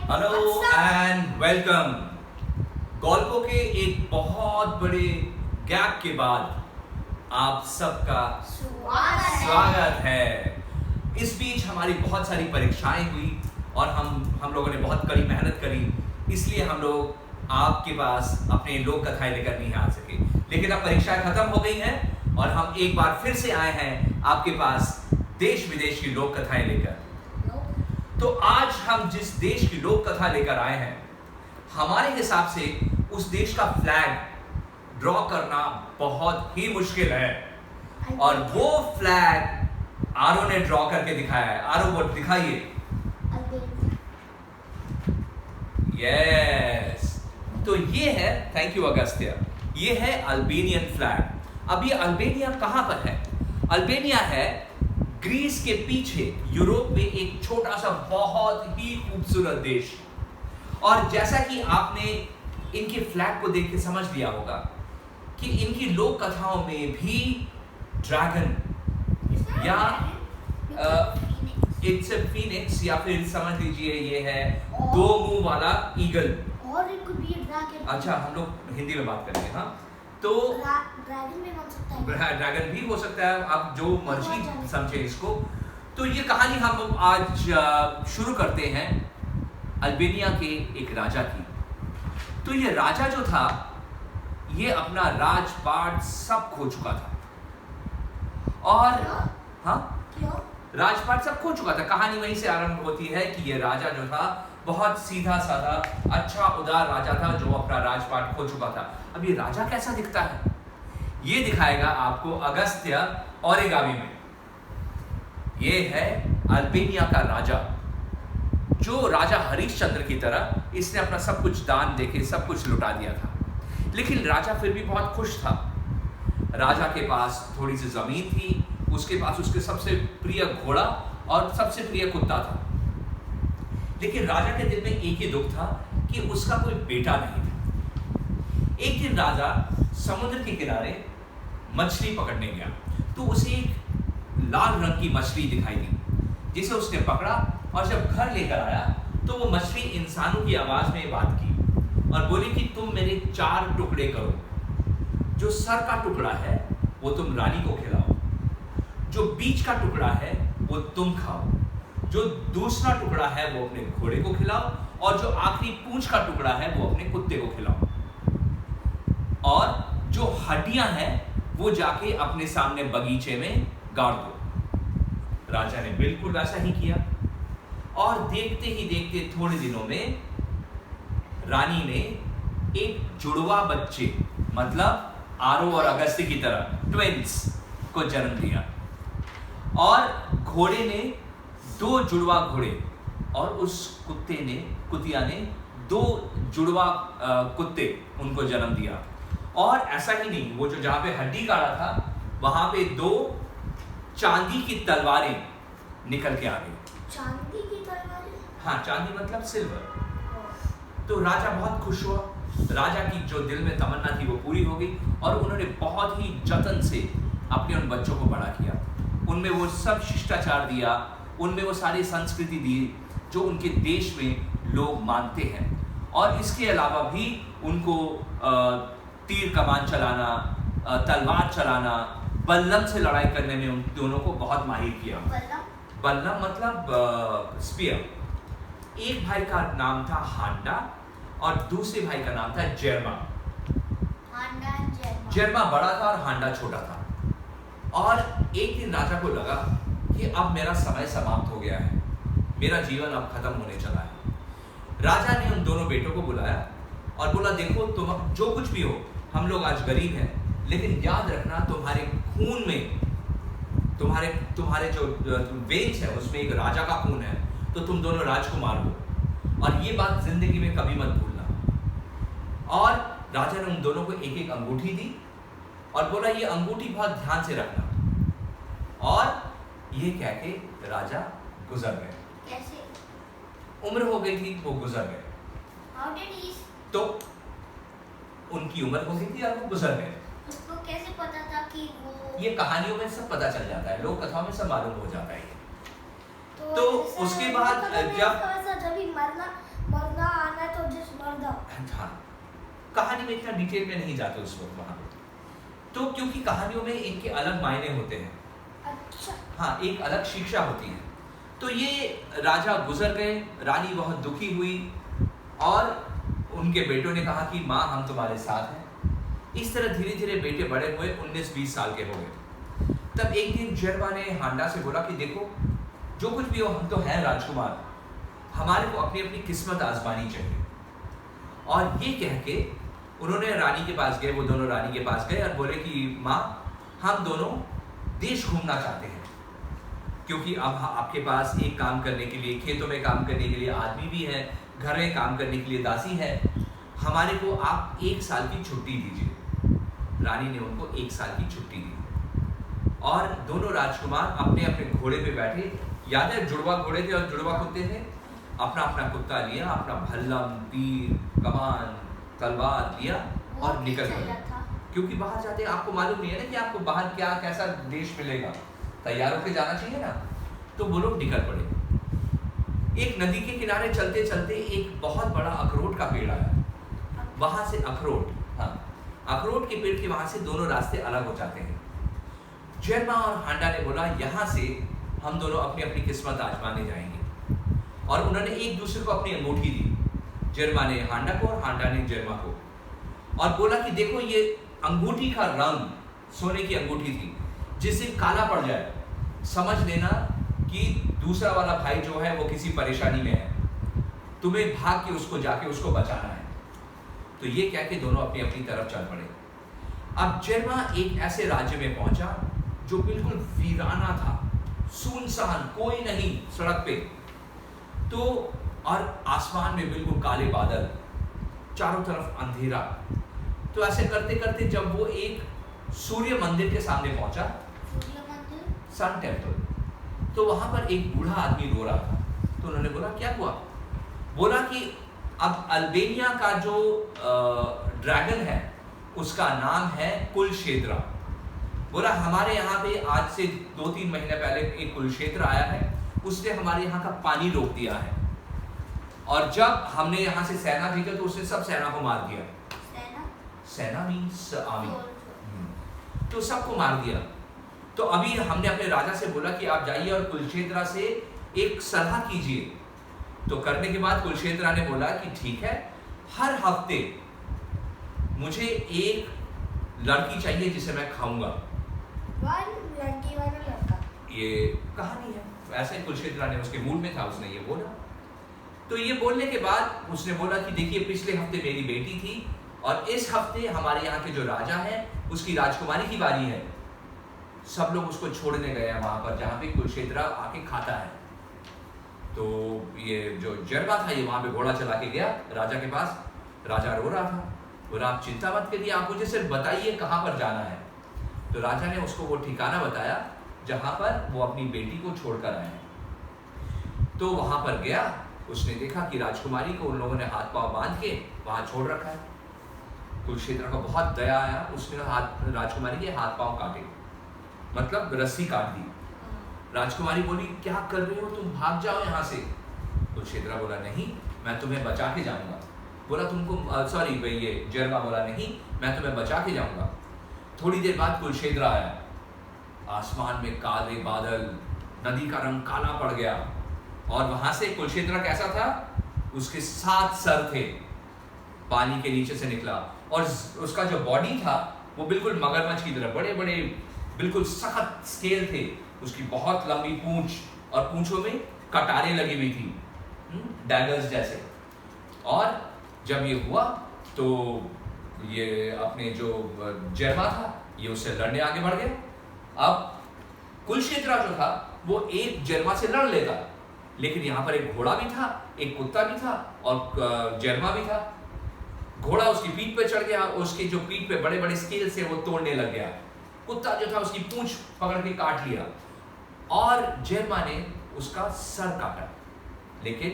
Hello and welcome. गल्पों के एक बहुत बड़े गैप के बाद आप सबका स्वागत है। इस बीच हमारी बहुत सारी परीक्षाएं हुई और हम लोगों ने बहुत कड़ी मेहनत करी, इसलिए हम लोग आपके पास अपने लोक कथाएं लेकर नहीं आ सके। लेकिन अब परीक्षाएं खत्म हो गई हैं और हम एक बार फिर से आए हैं आपके पास देश विदेश की लोक कथाएं लेकर। तो आज हम जिस देश की लोक कथा लेकर आए हैं, हमारे हिसाब से उस देश का फ्लैग ड्रॉ करना बहुत ही मुश्किल है और वो फ्लैग आरो ने ड्रॉ करके दिखाया है। आरो वो दिखाइए। यस, तो ये है, थैंक यू अगस्त्य, ये है अल्बेनियन फ्लैग। अब ये अल्बेनिया कहां पर है? अल्बेनिया है ग्रीस के पीछे यूरोप में एक छोटा सा बहुत ही खूबसूरत देश। और जैसा कि आपने इनके फ्लैग को देख के समझ लिया होगा कि इनकी लोक कथाओं में भी ड्रैगन या इट्स अ फीनिक्स या फिर समझ लीजिए ये है दो मुंह वाला ईगल। और एक भी ड्रैगन। अच्छा, हम लोग हिंदी में बात करेंगे। हाँ, तो ड्रैगन भी बन सकता है, ड्रैगन भी हो सकता है, आप जो मर्जी समझे इसको। तो ये कहानी हम आज शुरू करते हैं अल्बेनिया के एक राजा की। तो ये राजा जो था, ये अपना राजपाट सब खो चुका था। और हाँ, राजपाट सब खो चुका था। कहानी वहीं से आरंभ होती है कि ये राजा जो था बहुत सीधा साधा अच्छा उदार राजा था जो अपना राजपाट खो चुका था। अब ये राजा कैसा दिखता है ये दिखाएगा आपको अगस्त्य ओरिगामी में। ये है अल्बेनिया का राजा, जो राजा हरिश्चंद्र की तरह इसने अपना सब कुछ दान देके सब कुछ लुटा दिया था। लेकिन राजा फिर भी बहुत खुश था। राजा के पास थोड़ी सी जमीन थी, उसके पास उसके सबसे प्रिय घोड़ा और सबसे प्रिय कुत्ता था। लेकिन राजा के दिल में एक ही दुख था कि उसका कोई बेटा नहीं था। एक दिन राजा समुद्र के किनारे मछली पकड़ने गया, तो उसे एक लाल रंग की मछली दिखाई दी, जिसे उसने पकड़ा और जब घर लेकर आया तो वो मछली इंसानों की आवाज में बात की और बोली कि तुम मेरे 4 टुकड़े करो। जो सर का टुकड़ा है वो तुम रानी को खिलाओ, जो बीच का टुकड़ा है वो तुम खाओ, जो दूसरा टुकड़ा है वो अपने घोड़े को खिलाओ और जो आखिरी पूंछ का टुकड़ा है वो अपने कुत्ते को खिलाओ, और जो हड्डियां हैं वो जाके अपने सामने बगीचे में गाड़ दो। राजा ने बिल्कुल वैसा ही किया और देखते ही देखते थोड़े दिनों में रानी ने एक जुड़वा बच्चे, मतलब आरो और अगस्त्य की तरह ट्विंस को जन्म दिया। और घोड़े ने 2 जुड़वा घोड़े और उस कुतिया ने 2 जुड़वा कुत्ते उनको जन्म दिया। और ऐसा ही नहीं, वो जो जहां पे हड्डी गाड़ा था वहां पे 2 चांदी की तलवारें निकल के आ गई। चांदी की तलवारें? हाँ, चांदी मतलब सिल्वर। तो राजा बहुत खुश हुआ। राजा की जो दिल में तमन्ना थी वो पूरी हो गई और उन्होंने बहुत ही जतन से अपने उन बच्चों को बड़ा किया। उनमें वो सब शिष्टाचार दिया, उनमें वो सारी संस्कृति दी जो उनके देश में लोग मानते हैं। और इसके अलावा भी उनको तीर कमान चलाना, तलवार चलाना, बल्लम से लड़ाई करने में उन दोनों को बहुत माहिर किया। बल्लम मतलब स्पीयर। एक भाई का नाम था हांडा और दूसरे भाई का नाम था जेरमा। जेरमा बड़ा था और हांडा छोटा था। और एक दिन राजा को लगा कि अब मेरा समय समाप्त हो गया है, मेरा जीवन अब खत्म होने चला है। राजा ने उन दोनों बेटों को बुलाया और बोला, देखो तुम जो कुछ भी हो, हम लोग आज गरीब हैं, लेकिन याद रखना तुम्हारे खून में, तुम्हारे जो वेन्स है उसमें एक राजा का खून है, तो तुम दोनों राजकुमार हो और ये बात जिंदगी में कभी मत भूलना। और राजा ने उन दोनों को एक एक अंगूठी दी और बोला, ये अंगूठी बहुत ध्यान से रखना। और ये कह के राजा गुजर गए। कैसे? उम्र हो गई थी, वो गुजर गए। How did he? तो उनकी उम्र हो गई थी और वो गुजर गए। उसको कैसे पता था कि वो? ये कहानियों में सब पता चल जाता है, लोक कथाओं में सब मालूम हो जाता है। तो उसके बाद जब मरना कहानी में इतना डिटेल में नहीं जाते उस वक्त वहां पे, तो क्योंकि कहानियों में इनके अलग मायने होते हैं, अच्छा। हाँ, एक अलग शिक्षा होती है। तो ये राजा गुजर गए, रानी बहुत दुखी हुई और उनके बेटों ने कहा कि माँ हम तुम्हारे साथ हैं। इस तरह धीरे धीरे बेटे बड़े हुए, 19-20 साल के हो गए। तब एक दिन जरबा ने हांडा से बोला कि देखो जो कुछ भी हो, हम तो हैं राजकुमार, हमारे को अपनी अपनी किस्मत आजमानी चाहिए। और ये कह के उन्होंने रानी के पास गए, वो दोनों रानी के पास गए और बोले कि माँ हम दोनों देश घूमना चाहते हैं, क्योंकि अब आपके पास एक काम करने के लिए, खेतों में काम करने के लिए आदमी भी है, घर में काम करने के लिए दासी है, हमारे को आप 1 साल की छुट्टी दीजिए। रानी ने उनको 1 साल की छुट्टी दी और दोनों राजकुमार अपने अपने घोड़े पे बैठे। याद है जुड़वा घोड़े थे और जुड़वा कुत्ते थे, अपना अपना कुत्ता लिया, अपना भल्लम, तीर, कमान, तलवार लिया और निकल पड़े। क्योंकि बाहर जाते आपको मालूम नहीं है ना कि आपको बाहर क्या कैसा देश मिलेगा, तैयार होकर जाना चाहिए ना। तो वो लोग निकल पड़े। एक नदी के किनारे चलते चलते एक बहुत बड़ा अखरोट का पेड़ आया, वहां से अखरोट, हाँ, अखरोट के पेड़ के वहां से दोनों रास्ते अलग हो जाते हैं। जरबा और हांडा ने बोला यहाँ से हम दोनों अपनी अपनी किस्मत आजमाने जाएंगे, और उन्होंने एक दूसरे को अपनी अंगूठी दी, जरबा ने हांडा को और हांडा ने जरबा को, और बोला कि देखो ये अंगूठी का रंग सोने की अंगूठी थी, जिससे काला पड़ जाए समझ लेना कि दूसरा वाला भाई जो है वो किसी परेशानी में है, तुम्हें भाग के उसको जाके उसको बचाना है। तो ये कह के दोनों अपनी अपनी तरफ चल पड़े। अब जरबा एक ऐसे राज्य में पहुंचा जो बिल्कुल वीराना था, सुनसान, कोई नहीं सड़क पे, तो और आसमान में बिल्कुल काले बादल, चारों तरफ अंधेरा। तो ऐसे करते करते जब वो एक सूर्य मंदिर के सामने पहुंचा, सन टेम्पल, तो वहां पर एक बूढ़ा आदमी रो रहा था। तो उन्होंने बोला क्या हुआ? बोला कि अब अल्बेनिया का जो ड्रैगन है उसका नाम है कुलशेद्रा। बोला हमारे यहाँ पे आज से 2-3 महीने पहले एक कुलशेद्र आया है, उसने हमारे यहाँ का पानी रोक दिया है, और जब हमने यहाँ से सेना भेजा तो उसने सब सेना को मार दिया। सेना मीन्स आर्मी, तो सबको मार दिया। तो अभी हमने अपने राजा से बोला कि आप जाइए और कुलशेद्रा से एक सलाह कीजिए। तो करने के बाद कुलशेद्रा ने बोला कि ठीक है, हर हफ्ते मुझे एक लड़की चाहिए जिसे मैं खाऊंगा। लड़की वाला लड़का, ये कहानी है। वैसे कुलशेद्रा ने उसके मूड में था, उसने ये बोला। तो ये बोलने के बाद उसने बोला कि देखिए पिछले हफ्ते मेरी बेटी थी और इस हफ्ते हमारे यहाँ के जो राजा है उसकी राजकुमारी की बारी है। सब लोग उसको छोड़ने गए हैं वहां पर जहाँ पे कुलशेद्रा आके खाता है। तो ये जो जरबा था ये वहां पे घोड़ा चला के गया राजा के पास। राजा रो रहा था, बोला आप चिंता मत करिए, आप मुझे सिर्फ बताइए कहाँ पर जाना है। तो राजा ने उसको वो ठिकाना बताया जहाँ पर वो अपनी बेटी को छोड़कर आए हैं। तो वहां पर गया, उसने देखा कि राजकुमारी को उन लोगों ने हाथ पांव बांध के वहां छोड़ रखा है। कुलशेद्रा को बहुत दया आया, उसने राजकुमारी के हाथ पांव काटे, मतलब रस्सी काट दी। राजकुमारी बोली क्या कर रहे हो तुम, भाग जाओ यहाँ से। कुलशेद्रा बोला नहीं, मैं तुम्हें बचा के जाऊंगा। बोला तुमको सॉरी ये जरबा बोला नहीं, मैं तुम्हें बचा के जाऊंगा। थोड़ी देर बाद कुलशेद्रा आया, आसमान में काले बादल, नदी का रंग काला पड़ गया, और वहां से कुलशेद्रा कैसा था, उसके 7 सर थे, पानी के नीचे से निकला, और उसका जो बॉडी था वो बिल्कुल मगरमच्छ की तरह, बड़े बड़े बिल्कुल सख्त स्केल थे, उसकी बहुत लंबी पूंछ, और पूंछों में कटारें लगी हुई थी, डैगर्स जैसे। और जब ये हुआ तो ये अपने जो जरबा था ये उससे लड़ने आगे बढ़ गया। अब कुलशेद्रा जो था वो एक जरबा से लड़ लेता, लेकिन यहाँ पर एक घोड़ा भी था, एक कुत्ता भी था, और जरबा भी था। घोड़ा उसकी पीठ पे चढ़ गया, उसके जो पीठ पे बड़े बड़े स्केल से वो तोड़ने लग गया। कुत्ता जो था उसकी पूंछ पकड़ के काट लिया, और जरबा ने उसका सर काटा। लेकिन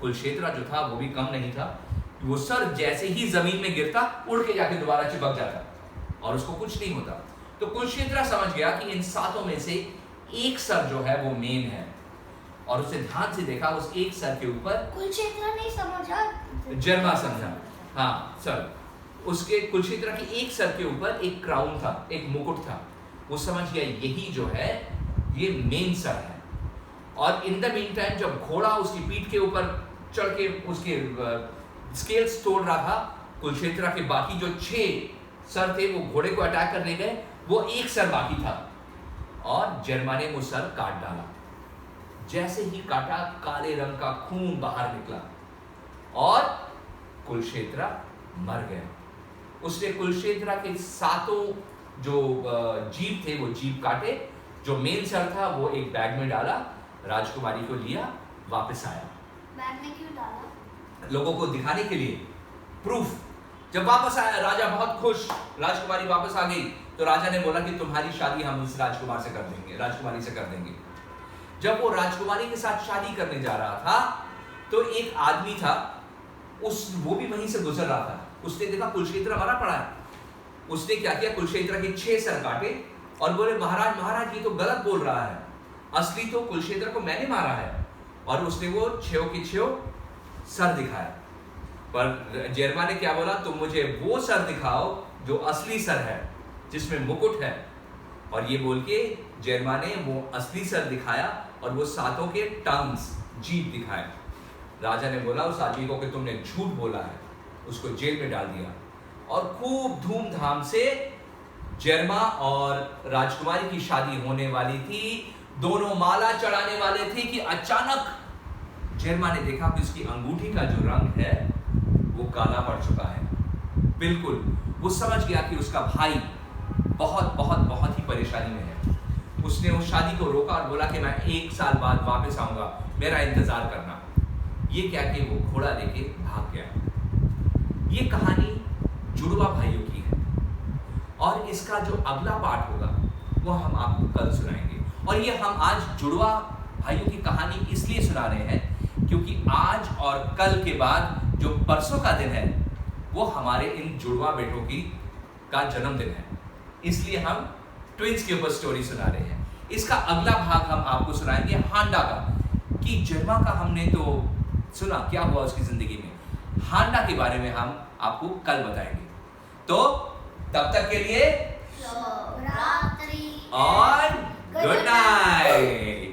कुलशेद्रा जो था वो भी कम नहीं था, वो सर जैसे ही जमीन में गिरता उड़ के जाके दोबारा चिपक जाता, और उसको कुछ नहीं होता। तो कुलशेद्रा समझ गया कि इन 7 में से एक सर जो है वो मेन है, और उसे ध्यान से देखा, उस एक सर के ऊपर कुलशेद्रा नहीं समझा, जरबा समझा। हाँ सर, उसके कुलक्षेत्र के एक सर के ऊपर एक क्राउन था, एक मुकुट था। वो समझ गया यही जो है ये मेन सर है। और इन द मीन टाइम जब घोड़ा उसकी पीठ के ऊपर चढ़ के उसके स्केल्स तोड़ रहा था, कुलक्षेत्र के बाकी जो 6 सर थे वो घोड़े को अटैक करने गए, वो एक सर बाकी था और जर्मा ने वो सर काट डाला। जैसे ही काटा, काले रंग का खून बाहर निकला और कुलक्षेत्र मर गया। उसने कुलक्षेत्र के 7 जो जीभ थे वो जीभ काटे, जो मेन सर था वो एक बैग में डाला, राजकुमारी को लिया, वापस आया। बैग में क्यों डाला? लोगों को दिखाने के लिए, प्रूफ। जब वापस आया राजा बहुत खुश, राजकुमारी वापस आ गई, तो राजा ने बोला कि तुम्हारी शादी हम इस राजकुमार से कर देंगे, राजकुमारी से कर देंगे। जब वो राजकुमारी के साथ शादी करने जा रहा था तो एक आदमी था, वो भी वहीं से गुजर रहा था। उसने देखा कुलक्षेत्र मरा पड़ा है। उसने क्या किया, कुलक्षेत्र के 6 सर काटे और बोले महाराज महाराज ये तो गलत बोल रहा है, असली तो कुलक्षेत्र को मैंने मारा है। और उसने वो 6 के 6 सर दिखाया। पर जर्मा ने क्या बोला, तुम मुझे वो सर दिखाओ जो असली सर है, जिसमें मुकुट है। और ये बोल के जर्मा ने वो असली सर दिखाया और वो 7 के टंग्स, जीभ दिखाए। राजा ने बोला उस आदमी को कि तुमने झूठ बोला है, उसको जेल में डाल दिया। और खूब धूमधाम से जर्मा और राजकुमारी की शादी होने वाली थी, दोनों माला चढ़ाने वाले थे कि अचानक जर्मा ने देखा कि उसकी अंगूठी का जो रंग है वो काला पड़ चुका है। बिल्कुल वो समझ गया कि उसका भाई बहुत बहुत बहुत ही परेशानी में है। उसने उस शादी को रोका और बोला कि मैं 1 साल बाद वापस आऊंगा, मेरा इंतजार करना। ये क्या कि वो घोड़ा लेके भाग गया। ये कहानी जुड़वा भाइयों की है और इसका जो अगला पार्ट होगा वो हम आपको कल सुनाएंगे। और ये हम आज जुड़वा भाइयों की कहानी इसलिए सुना रहे हैं क्योंकि आज और कल के बाद जो परसों का दिन है वो हमारे इन जुड़वा बेटों का जन्मदिन है, इसलिए हम ट्विंस के ऊपर स्टोरी सुना रहे हैं। इसका अगला भाग हम आपको सुनाएंगे हांडा का, कि जर्मा का हमने तो सुना क्या हुआ उसकी जिंदगी में, हांडा के बारे में हम आपको कल बताएंगे। तो तब तक के लिए शुभ रात्रि और गुड नाइट।